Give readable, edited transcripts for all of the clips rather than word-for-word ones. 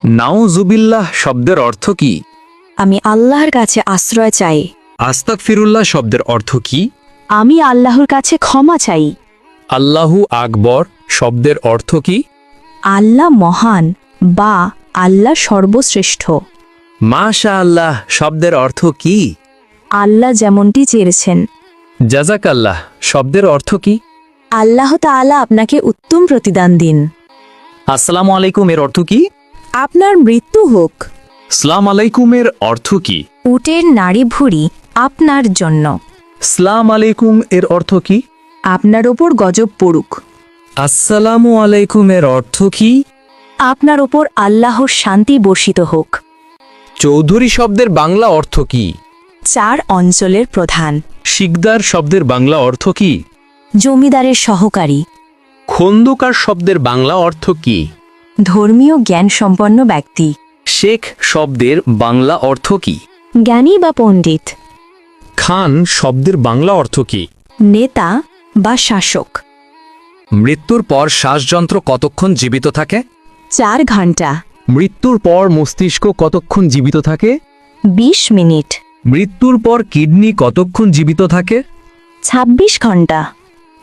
নাউজুবিল্লাহ শব্দের অর্থ কি? আমি আল্লাহর কাছে আশ্রয় চাই। আস্তাগফিরুল্লাহ শব্দের অর্থ কি? আমি আল্লাহর কাছে ক্ষমা চাই। আল্লাহু আকবর শব্দের অর্থ কি? আল্লাহ মহান বা আল্লাহ সর্বশ্রেষ্ঠ। মাশা আল্লাহ শব্দের অর্থ কি? আল্লাহ যেমনটি চেয়েছেন। জাযাকাল্লাহ শব্দের অর্থ কি? আল্লাহ তাআলা আপনাকে উত্তম প্রতিদান দিন। আসসালামু আলাইকুম এর অর্থ কি? আপনার মৃত্যু হোক। সালাম আলাইকুমের অর্থ কি? উটের নাড়ি ভুঁড়ি আপনার জন্য। সালাম আলাইকুম এর অর্থ কি? আপনার ওপর গজব পড়ুক। আসসালামু আলাইকুম এর অর্থ কি? আপনার ওপর আল্লাহর শান্তি বর্ষিত হোক। চৌধুরী শব্দের বাংলা অর্থ কি? 4 অঞ্চলের প্রধান। শিকদার শব্দের বাংলা অর্থ কি? জমিদারের সহকারী। খন্দকার শব্দের বাংলা অর্থ কি? ধর্মীয় জ্ঞান সম্পন্ন ব্যক্তি। শেখ শব্দের বাংলা অর্থ কি? জ্ঞানী বা পণ্ডিত। খান শব্দের বাংলা অর্থ কি? নেতা বা শাসক। মৃত্যুর পর শ্বাসযন্ত্র কতক্ষণ জীবিত থাকে? 4 ঘন্টা। মৃত্যুর পর মস্তিষ্ক কতক্ষণ জীবিত থাকে? 20 মিনিট। মৃত্যুর পর কিডনি কতক্ষণ জীবিত থাকে? 26 ঘন্টা।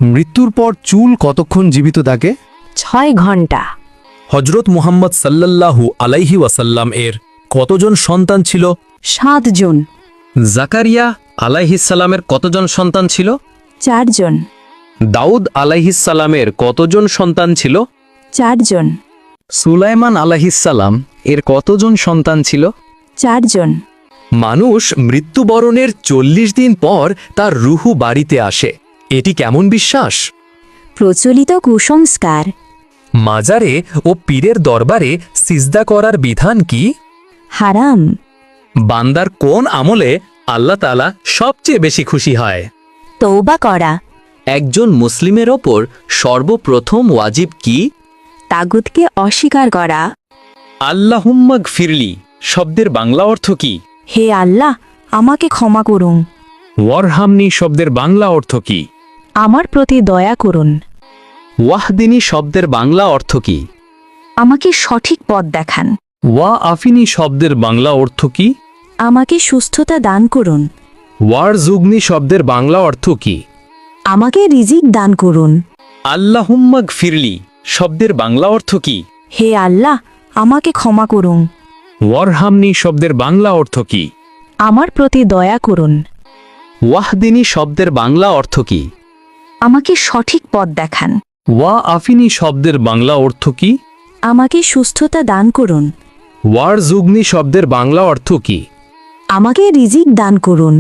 মৃত্যুর পর চুল কতক্ষণ জীবিত থাকে? 6 ঘন্টা। হজরত মুহাম্মদ সাল্লাল্লাহু আলাইহি ওয়াসাল্লাম এর কতজন সন্তান ছিল? 7 জন। জাকারিয়া আলাইহিসসালামের কতজন সন্তান ছিল? 4 জন। দাউদ আলাইহিসসালামের কতজন সন্তান ছিল? 4 জন। সুলাইমান আলাইহিসসালাম এর কতজন সন্তান ছিল? 4 জন। মানুষ মৃত্যুবরণের 40 দিন পর তার রুহু বাড়িতে আসে, এটি কেমন বিশ্বাস? প্রচলিত কুসংস্কার। মাজারে ও পীরের দরবারে সিজদা করার বিধান কি? হারাম। বান্দার কোন আমলে আল্লাহ তাআলা সবচেয়ে বেশি খুশি হয়? তওবা করা। একজন মুসলিমের ওপর সর্বপ্রথম ওয়াজিব কি? তাগুতকে অস্বীকার করা। আল্লাহুম্মা গফিরলি শব্দের বাংলা অর্থ কি? হে আল্লাহ, আমাকে ক্ষমা করুন। ওয়ারহামনি শব্দের বাংলা অর্থ কি? আমার প্রতি দয়া করুন। ওয়াহদিনী শব্দের বাংলা অর্থ কি? আমাকে সঠিক পথ দেখান। ওয়া আফিনী শব্দের বাংলা অর্থ কি? আমাকে সুস্থতা দান করুন। ওয়ারজুগনি শব্দের বাংলা অর্থ কি? আমাকে রিজিক দান করুন। আল্লাহুম্মা গফিরলি শব্দের বাংলা অর্থ কি? হে আল্লাহ, আমাকে ক্ষমা করুন। ওয়ারহামনি শব্দের বাংলা অর্থ কি? আমার প্রতি দয়া করুন। ওয়াহদিনী শব্দের বাংলা অর্থ কি? আমাকে সঠিক পথ দেখান। ওয়া আফিনী শব্দের বাংলা অর্থ কি? আমাকে সুস্থতা দান করুন। ওয়ারজুগনি শব্দের বাংলা অর্থ কি? আমাকে রিজিক দান করুন।